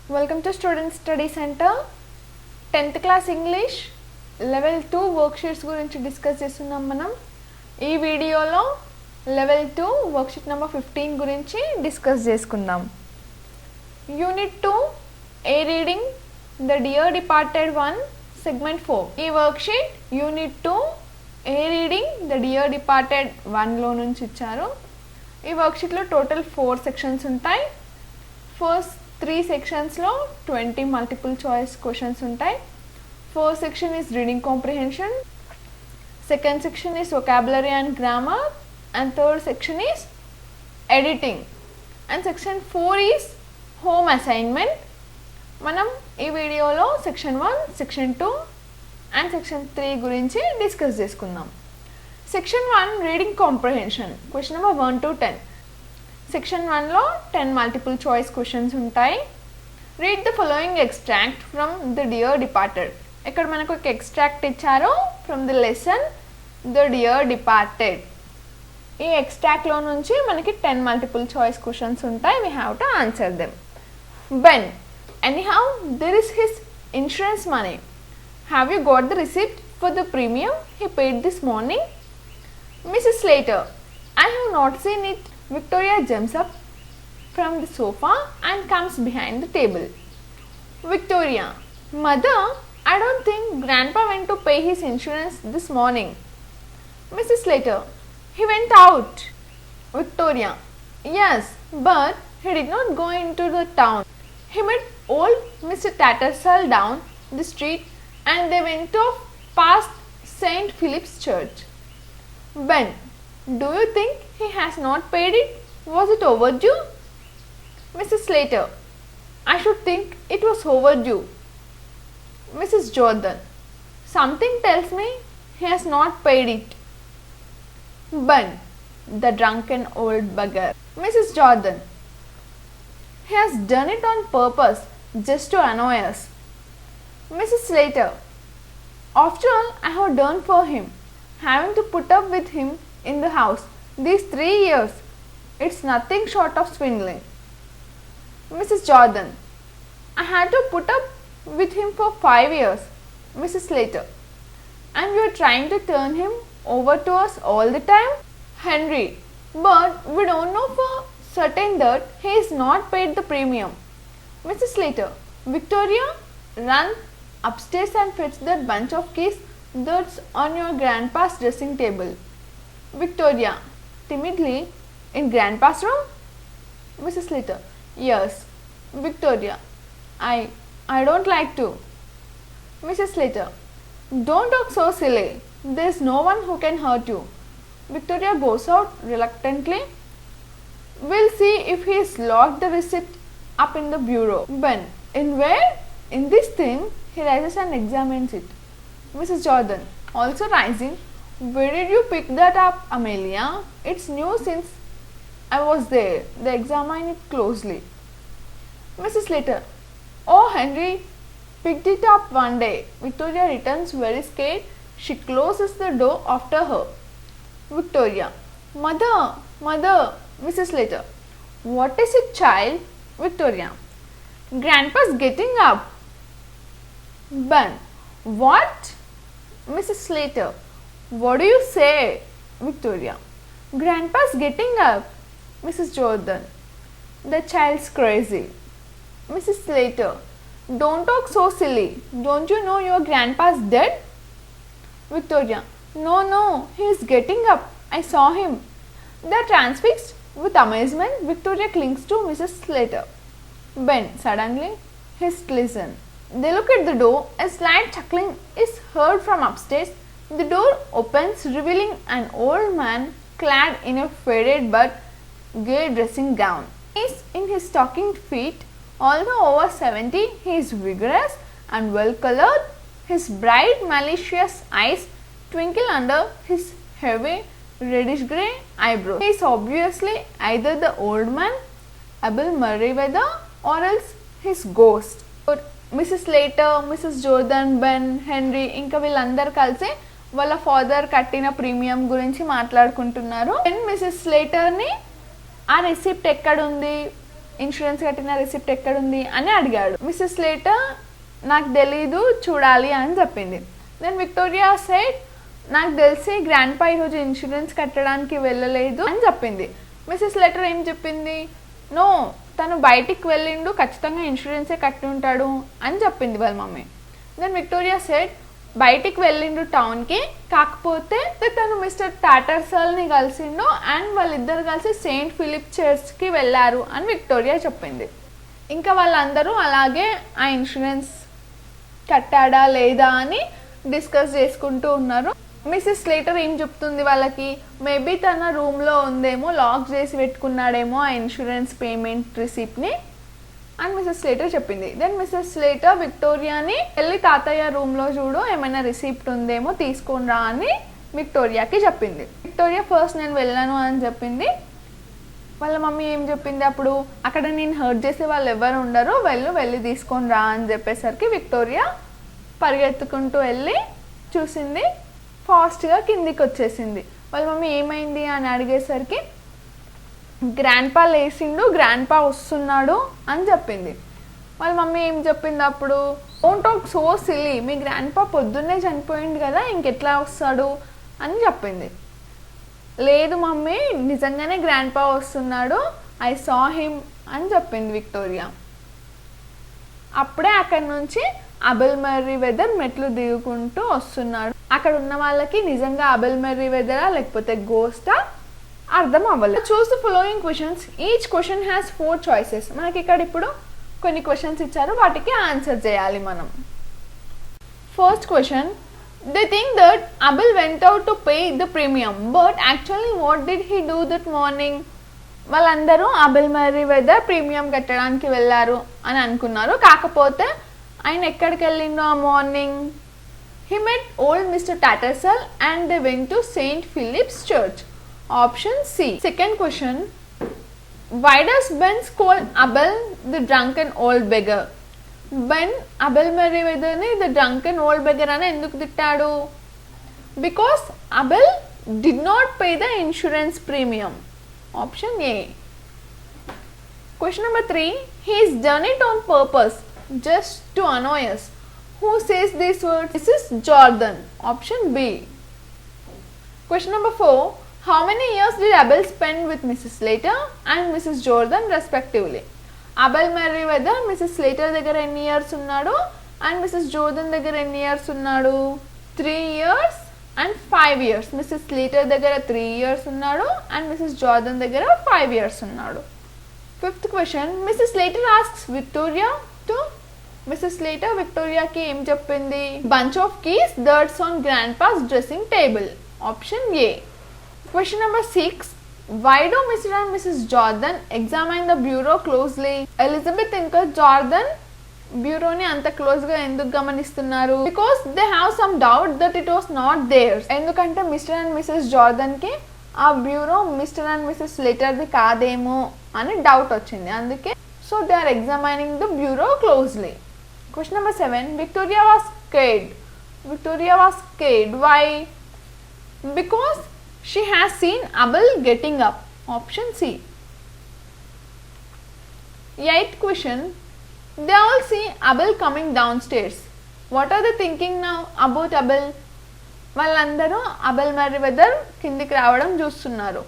Welcome to Student Study Center. 10th class English level 2 worksheets గురించి discuss చేస్తున్నాం మనం. ఈ వీడియోలో level 2 worksheet number 15 గురించి డిస్కస్ చేసుకుందాం. Unit 2 A reading The Dear Departed One segment 4. ఈ worksheet Unit 2 A reading The Dear Departed One లో నుంచి ఇచ్చారు. ఈ worksheet లో టోటల్ 4 sections ఉంటాయి. First 3 sections లో 20 multiple choice questions ఉంటాయి. First section is reading comprehension, second section is vocabulary and grammar, and third section is editing, and section 4 is home assignment. మనం ఈ వీడియోలో section 1, section 2 and section 3 గురించి discuss చేసుకుందాం. Section 1 reading comprehension question number 1 to 10. Section 1 లో 10 multiple choice questions ఉంటాయి. Read the following extract from the dear departed. ఇక్కడ మనకు ఒక extract ఇచ్చారు from the lesson the dear departed. ఈ extract లో నుంచి మనకి 10 multiple choice questions ఉంటాయి. We have to answer them. Ben, anyhow there is his insurance money. Have you got the receipt for the premium he paid this morning? Mrs. Slater, I have not seen it. Victoria jumps up from the sofa and comes behind the table. Victoria, Mother, I don't think Grandpa went to pay his insurance this morning. Mrs. Slater, he went out. Victoria, yes, but he did not go into the town. He met old Mr. Tattersall down the street and they went off past St. Philip's Church. Ben, do you think he has not paid it? Was it overdue? Mrs. Slater, I should think it was overdue. Mrs. Jordan, something tells me he has not paid it. Ben, the drunken old bugger. Mrs. Jordan, he has done it on purpose just to annoy us. Mrs. Slater, after all I have done for him, having to put up with him in the house these 3 years, it's nothing short of swindling. Mrs. Jordan, I had to put up with him for 5 years. Mrs. Slater, and you are trying to turn him over to us all the time? Henry, but we don't know for certain that he is not paid the premium. Mrs. Slater, Victoria, run upstairs and fetch that bunch of keys that's on your grandpa's dressing table. Victoria, timidly, in grandpa's room? Mrs. Slater, yes. Victoria, I don't like to. Mrs. Slater, don't talk so silly. There's no one who can hurt you. Victoria goes out reluctantly. We'll see if he's locked the receipt up in the bureau. Ben, in where? In this thing. He rises and examines it. Mrs. Jordan, also rising, where did you pick that up, Amelia? It's new since I was there. They examine it closely. Mrs. Slater, oh Henry picked it up one day. Victoria returns very scared. She closes the door after her. Victoria, Mother, Mother. Mrs. Slater, what is it, child? Victoria, Grandpa's getting up. Ben, what? Mrs. Slater, what do you say? Victoria, Grandpa's getting up. Mrs. Jordan, the child's crazy. Mrs. Slater, don't talk so silly. Don't you know your grandpa's dead? Victoria, no, he is getting up. I saw him. They are transfixed with amazement. Victoria clings to Mrs. Slater. Ben, suddenly, hist listen. They look at the door. A slight chuckling is heard from upstairs. The door opens, revealing an old man clad in a faded but gay dressing gown. He is in his stockinged feet. Although over 70, he is vigorous and well colored. His bright, malicious eyes twinkle under his heavy, reddish grey eyebrows. He is obviously either the old man, Abel Merriweather, or else his ghost. Mrs Slater, Mrs Jordan, Ben, Henry ఇంకా వీళ్ళందరూ కలిసి వాళ్ళ father కట్టిన premium గురించి మాట్లాడుకుంటున్నారు. Ben Mrs స్లేటర్ని ఆ receipt ఎక్కడుంది insurance కట్టిన రిసిప్ట్ ఎక్కడుంది అని అడిగాడు. మిస్సెస్ స్లేటర్ నాకు తెలీదు, చూడాలి అని చెప్పింది. దెన్ విక్టోరియా సెడ్ నాకు తెలిసి గ్రాండ్ పా ఈరోజు ఇన్సూరెన్స్ కట్టడానికి వెళ్ళలేదు అని చెప్పింది. మిస్సెస్ స్లేటర్ ఏం చెప్పింది, నో తను బయటికి వెళ్ళిండు, ఖచ్చితంగా ఇన్సూరెన్సే కట్టి ఉంటాడు అని చెప్పింది వాళ్ళ మమ్మీ. దెన్ విక్టోరియా సెడ్ బయటికి వెళ్ళిండు టౌన్కి, కాకపోతే తను మిస్టర్ టాటర్సల్ని కలిసిండు అండ్ వాళ్ళిద్దరు కలిసి సెయింట్ ఫిలిప్ చర్చ్కి వెళ్ళారు అని విక్టోరియా చెప్పింది. ఇంకా వాళ్ళందరూ అలాగే ఆ ఇన్సూరెన్స్ కట్టాడా లేదా అని డిస్కస్ చేసుకుంటూ ఉన్నారు. మిస్సెస్ స్లేటర్ ఏం చెప్తుంది వాళ్ళకి, మేబీ తన రూమ్లో ఉందేమో, లాక్ చేసి పెట్టుకున్నాడేమో ఆ ఇన్సూరెన్స్ పేమెంట్ రిసిప్ట్ని అని మిస్సెస్ స్లేటర్ చెప్పింది. దెన్ మిస్సెస్ స్లేటర్ విక్టోరియాని వెళ్ళి తాతయ్య రూమ్లో చూడు, ఏమైనా రిసిప్ట్ ఉందేమో తీసుకొని రా అని విక్టోరియాకి చెప్పింది. విక్టోరియా ఫస్ట్ నేను వెళ్ళాను అని చెప్పింది. వాళ్ళ మమ్మీ ఏం చెప్పింది, అప్పుడు అక్కడ నేను హర్ట్ చేసే వాళ్ళు ఎవరు ఉండరు, వెళ్ళి తీసుకొని రా అని చెప్పేసరికి విక్టోరియా పరిగెత్తుకుంటూ వెళ్ళి చూసింది, ఫాస్ట్గా కిందికి వచ్చేసింది. వాళ్ళ మమ్మీ ఏమైంది అని అడిగేసరికి గ్రాండ్ పా లేచిండు, గ్రాండ్ పా వస్తున్నాడు అని చెప్పింది. వాళ్ళ మమ్మీ ఏం చెప్పింది అప్పుడు, don't talk so silly, me grand పా పొద్దున్నే చనిపోయింది కదా, ఇంకెట్లా వస్తాడు అని చెప్పింది. లేదు మమ్మీ, నిజంగానే గ్రాండ్ పా వస్తున్నాడు, ఐ సా హిమ్ అని చెప్పింది విక్టోరియా. అప్పుడే అక్కడి నుంచి అబెల్ మెర్రివెదర్ మెట్లు దిగుకుంటూ వస్తున్నాడు. అక్కడ ఉన్న వాళ్ళకి నిజంగా అబెల్ మెర్రివెదరా లేకపోతే గోస్టా అర్థం అవ్వలేదు. Choose the following questions, each question has 4 choices. మనకి ఇక్కడ ఇప్పుడు కొన్ని క్వశ్చన్స్ ఇచ్చారు, వాటికి ఆన్సర్ చేయాలి మనం. First question, they think that Abel went out to pay the premium but actually what did he do that morning. వాళ్ళందరూ అబెల్ మెర్రివెదర్ ప్రీమియం కట్టడానికి వెళ్ళారు అని అనుకున్నారు, కాకపోతే ఆయన ఎక్కడికి వెళ్ళిండో ఆ morning, he met old Mr. Tattersall and they went to St. Philip's Church. Option C. Second question, why does Ben call Abel the drunken old beggar? Ben Abel Merriweather ni the drunken old beggar అని ఎందుకు తిట్టాడు? Because Abel did not pay the insurance premium. Option A. Question number 3, he has done it on purpose just to annoy us. Who says these words? This is Jordan. Option B. Question number 4, how many years did Abel spend with Mrs. Slater and Mrs. Jordan respectively? Abel Merriweather Mrs. Slater దగ్గర ఎన్ని years ఉన్నాడు and Mrs జోర్దన్ దగ్గర ఎన్ని years ఉన్నాడు? 3 years and 5 years. Mrs Slater దగ్గర 3 years ఉన్నాడు and Mrs జోర్దన్ దగ్గర 5 years ఉన్నాడు. Fifth question, Mrs Slater asks Victoria to Mrs Slater విక్టోరియాకి ఏం చెప్పింది? Bunch of keys that's on grandpa's dressing table. Option A. Question number 6, why do Mr. and Mrs. Jordan examine the bureau closely? Elizabeth ఇంకా జార్దన్ బ్యూరోని అంత క్లోజ్గా ఎందుకు గమనిస్తున్నారు? Because they have some doubt that it was not theirs. ఎందుకంటే Mr and Mrs జార్దన్కి ఆ bureau Mr and Mrs స్లేటర్ది కాదేమో అని డౌట్ వచ్చింది, అందుకే so they are examining the bureau closely. Question number 7, Victoria was scared. Victoria was scared. Why? Because she has seen Abel getting up. Option C. 8th question, they all see Abel coming downstairs. What are they thinking now about Abel? వాళ్ళందరూ Abel మెర్రివెదర్ కిందికి రావడం చూస్తున్నారు.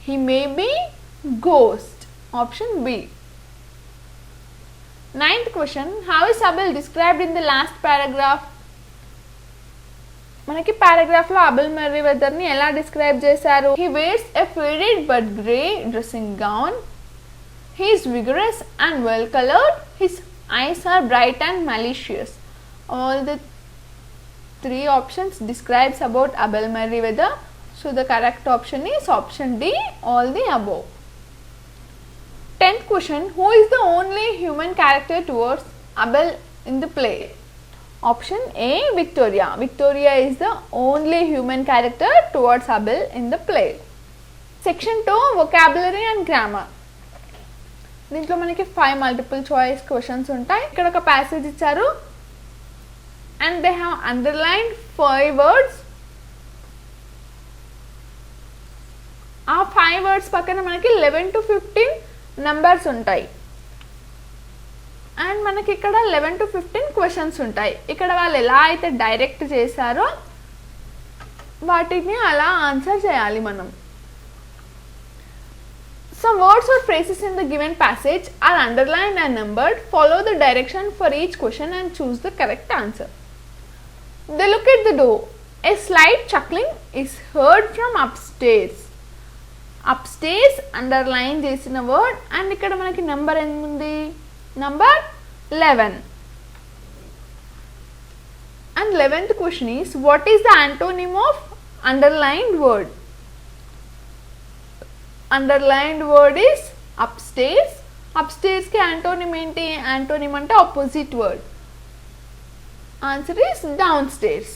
He may be ghost. Option B. 9th question, how is Abel described in the last paragraph? మనకి పారాగ్రాఫ్లో Abel మెర్రివెదర్ని ఎలా describe చేశారు? He wears a faded but grey dressing gown. He is vigorous and well colored. His eyes are bright and malicious. All the 3 options describes about Abel Merriweather. So the correct option is option D, all the above. 10th question, who is the only human character towards Abel in the play? Option A, Victoria. Victoria is the only human character towards Abel in the play. Section 2, vocabulary and grammar. దీంట్లో మనకి 5 multiple choice questions ఉంటాయి. ఇక్కడ ఒక passage ఇచ్చారు and they have underlined 5 words. ఆ 5 words పక్కన మనకి 11 to 15 numbers ఉంటాయి. అండ్ మనకి ఇక్కడ 11 to 15 క్వశ్చన్స్ ఉంటాయి. ఇక్కడ వాళ్ళు ఎలా అయితే డైరెక్ట్ చేశారో వాటిని అలా ఆన్సర్ చేయాలి మనం. Some words or phrases in the given passage are underlined and numbered. Follow the direction for each question and choose the correct answer. They look at the door. A slight chuckling is heard from upstairs. Upstairs underline చేసిన word and ఇక్కడ మనకి number ఏముంది, number 11. And 11th question is, what is the antonym of underlined word? Underlined word is upstairs. Upstairs కి antonym ఏంటి? Antonym అంటే opposite word. Answer is downstairs.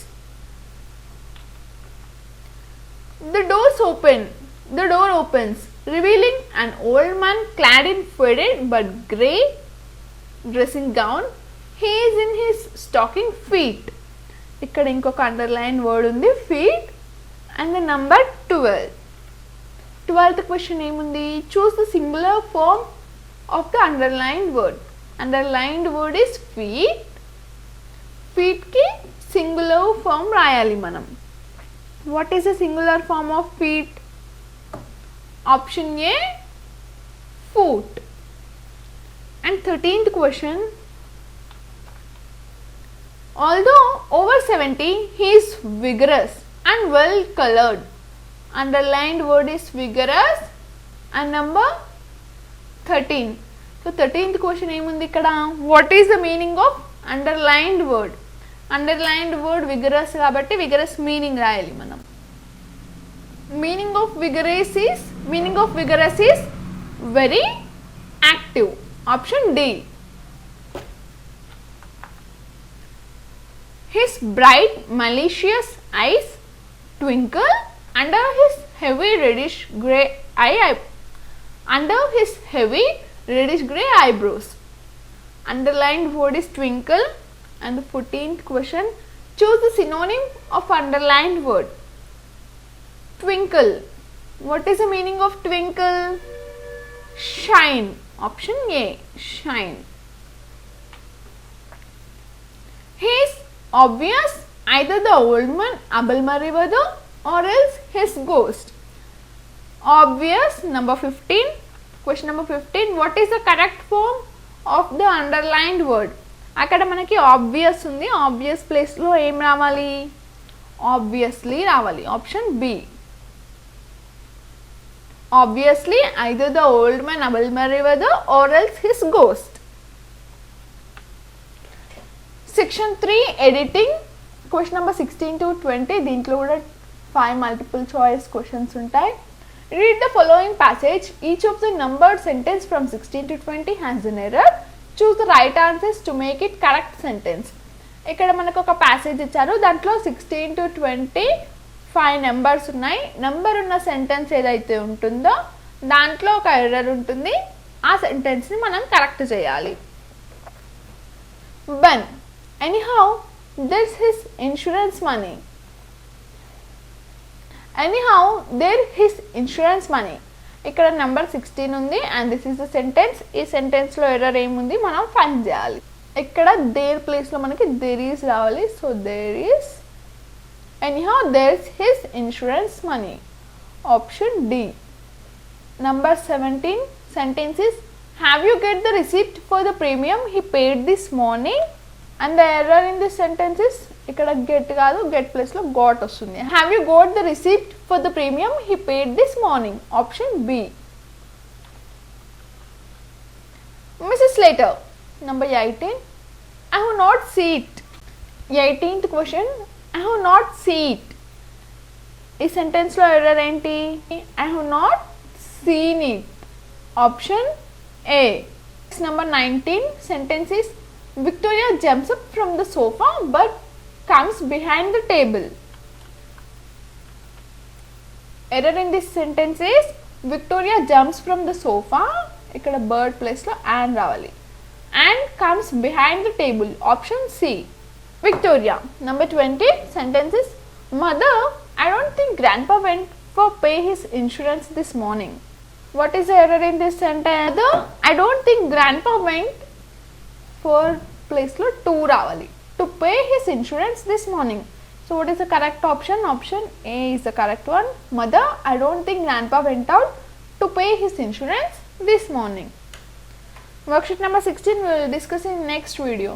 The door opens, revealing an old man clad in faded but grey dressing gown. He is in his stocking feet. ఇక్కడ ఇంకొక underline word ఉంది, feet, and the number 12. 12th question ఏముంది? Choose the singular form of the underlined word. Underlined word is feet. feet కి singular form రాయాలి మనం. What is the singular form of feet? Option A, foot. And 13th question, although over 70, he is vigorous and well colored. Underlined word is vigorous and number 13. So 13th question ఏముంది ఇక్కడ? What is the meaning of underlined word? Underlined word vigorous కాబట్టి vigorous meaning రాయాలి మనం. Meaning of vigorous is very active. Option D. His bright malicious eyes twinkle under his heavy reddish gray eyebrows. Underlined word is twinkle. And the 14th question, choose the synonym of underlined word. Twinkle. What is the meaning of twinkle? Shine. Option A, shine. He is obvious, either the old man Abel Marivadu or else his ghost. Obvious, number 15. Question number 15, what is the correct form of the underlined word? అక్కడ మనకి obvious ఉంది, obvious ప్లేస్లో ఏం రావాలి? Obviously రావాలి. Option B. Obviously either the old man Abel Merriweather or else his ghost. Section 3 editing. Question number 16 to 20. దీంట్లో కూడా 5 multiple choice questions ఉంటాయి. Read the following passage. Each of the numbered sentence from 16 to 20 has an error. Choose the right answers to make it correct sentence. ఇక్కడ మనకు ఒక passage ఇచ్చారు, దాంట్లో 16 to 20 5 numbers ఉన్నాయి. Number ఉన్న సెంటెన్స్ ఏదైతే ఉంటుందో దాంట్లో ఒక ఎర్రర్ ఉంటుంది. ఆ సెంటెన్స్ని మనం కరెక్ట్ చేయాలి. Ben, anyhow, there's his insurance money. Anyhow, there his insurance money. ఇక్కడ నెంబర్ 16 ఉంది and this is the sentence. ఈ సెంటెన్స్లో ఎర్రర్ ఏముంది మనం ఫైండ్ చేయాలి. ఇక్కడ దేర్ ప్లేస్లో మనకి దేర్ ఈస్ రావాలి. So there is, anyhow there's his insurance money. Option D. Number 17 sentence is, have you get the receipt for the premium he paid this morning. And the error in this sentence is, ఇక్కడ get కాదు, get ప్లేస్లో got వస్తుంది. Have you got the receipt for the premium he paid this morning. Option B. Misses later. Number 18, I have not seat. 18th question, I have not seat. ఈ సెంటెన్స్లో error ఏంటి? I have not seen it. Option A. Number 19 sentence is, Victoria jumps up from the sofa but comes behind the table. Error in this sentence is, Victoria jumps from the sofa, ikkada bird place lo and ravali, and comes behind the table. Option C, Victoria. Number 20 sentence is, Mother, I don't think Grandpa went for pay his insurance this morning. What is the error in this sentence? Mother, I don't think Grandpa went four ప్లేస్లో 2 రావాలి. To pay his insurance this morning. So what is the correct option? Option A is the correct one. Mother, I don't think grandpa went out to pay his insurance this morning. Worksheet number 16 we will discuss in next video.